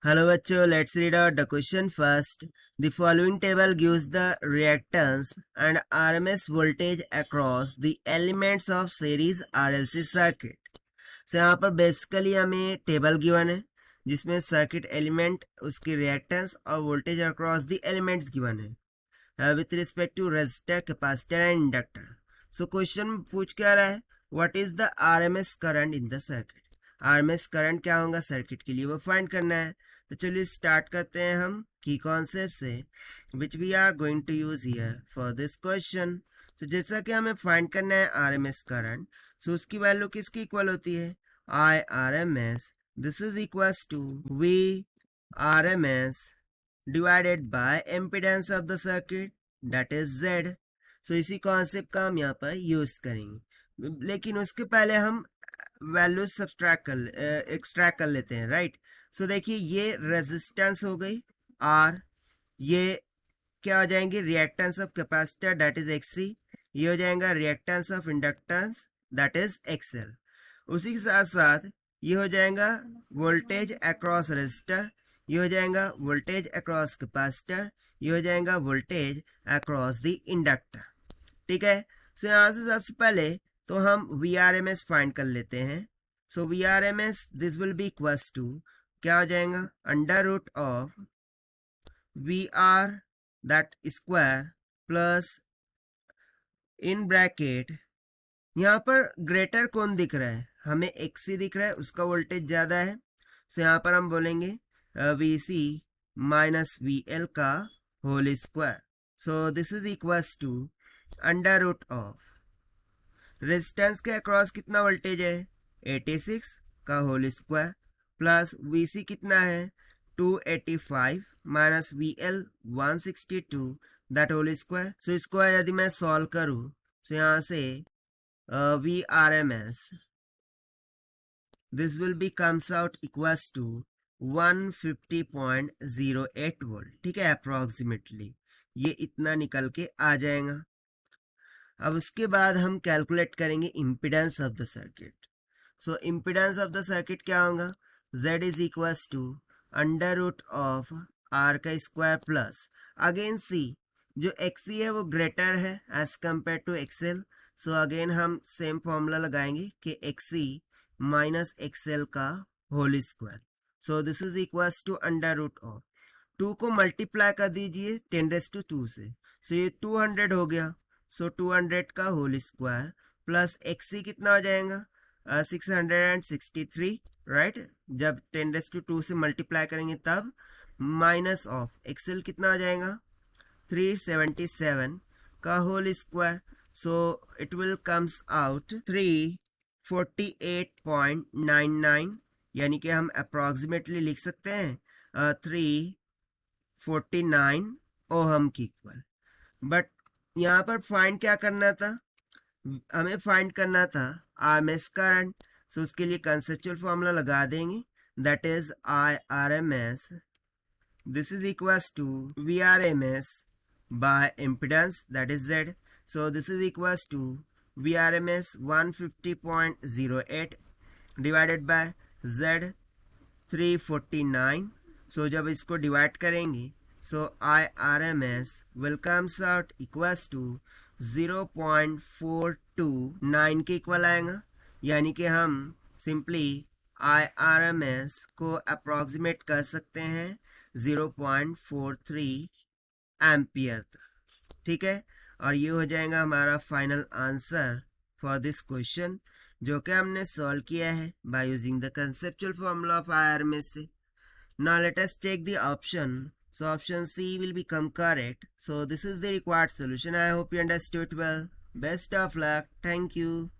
Hello बच्चों, let's read out the question first. The following table gives the reactance and RMS voltage across the elements of series RLC circuit. So यहाँ पर basically हमें table given है जिसमें circuit element उसकी reactance और voltage across the elements given है with respect to resistor, capacitor and inductor. So question पूछ क्या रहा है, what is the RMS current in the circuit. RMS current क्या होगा सर्किट के लिए वो फाइंड करना है. तो चलिए स्टार्ट करते हैं हम की कॉन्सेप्ट से which we are going to use here for this question. तो जैसा कि हमें फाइंड करना है आरएमएस करंट, सो उसकी वैल्यू किसकी इक्वल होती है, I R M S. This is equals to V R M S divided by impedance of the circuit that is Z. So इसी कॉन्सेप्ट का हम यहाँ पर यूज करेंगे, लेकिन उसके पहले हम वैल्यूज एक्सट्रैक्ट कर लेते हैं, राइट. सो देखिए ये रेजिस्टेंस हो गई R, ये क्या हो जाएंगे reactance of capacitor that is XC, ये हो जाएगा reactance of inductance that is XL. उसी के साथ साथ ये हो जाएगा वोल्टेज अक्रॉस रेजिस्टर, ये हो जाएगा वोल्टेज अक्रॉस कैपेसिटर, ये हो जाएगा वोल्टेज अक्रॉस द इंडक्टर. ठीक है. सो यहाँ से सबसे पहले तो हम V R M S find कर लेते हैं. So V R M S this will be equals to क्या हो जाएगा under root of V R that square plus in bracket, यहाँ पर ग्रेटर कौन दिख रहा है, हमें XC दिख रहा है, उसका वोल्टेज ज़्यादा है. सो यहाँ पर हम बोलेंगे VC माइनस VL का whole square. So this is equals to under root of resistance के अक्रॉस कितना वोल्टेज है 86 का होल स्क्वायर प्लस VC कितना है 285 minus VL 162 that whole square. So इसको यदि मैं सॉल्व करूँ तो यहाँ से V R M S this will be comes out equals to 150.08 volt. ठीक है, अप्रॉक्सीमेटली ये इतना निकल के आ जाएगा. अब उसके बाद हम कैलकुलेट करेंगे impedance of the circuit. So impedance of the circuit क्या होगा, Z is equals to under root of R का स्क्वायर प्लस अगेन C, जो XC है वो ग्रेटर है as compare to XL. So again हम सेम फॉर्मूला लगाएंगे कि XC माइनस XL का whole square. So this is equals to under root of 2 को मल्टीप्लाई कर दीजिए 10⁻² से. सो ये 200 हो गया. सो 200 का होल स्क्वायर प्लस XC कितना हो जाएगा 663, राइट. जब 10⁻² से मल्टीप्लाई करेंगे तब माइनस ऑफ XL कितना हो जाएगा 377 का whole square. So it will comes out 348.99, यानी कि हम अप्रॉक्सीमेटली लिख सकते हैं 349 ओहम की इक्वल. बट यहाँ पर फाइंड क्या करना था, हमें फाइंड करना था आरएमएस करंट. सो उसके लिए कंसेप्चुअल फॉर्मूला लगा देंगे that is I R M S this is equals to V R M S by impedance that is Z. So this is equals to V R M S 150.08 divided by Z 349. So जब इसको divide करेंगे so IRMS will comes out equals to 0.429 के equal आएगा, यानी कि हम simply IRMS को approximate कर सकते हैं 0.43 एम्पियर तक. ठीक है, और ये हो जाएगा हमारा final answer for this question, जो कि हमने सॉल्व किया है by using the conceptual formula of IRMS से. Now let us take the option. So option C will become correct. So this is the required solution. I hope you understood well. Best of luck. Thank you.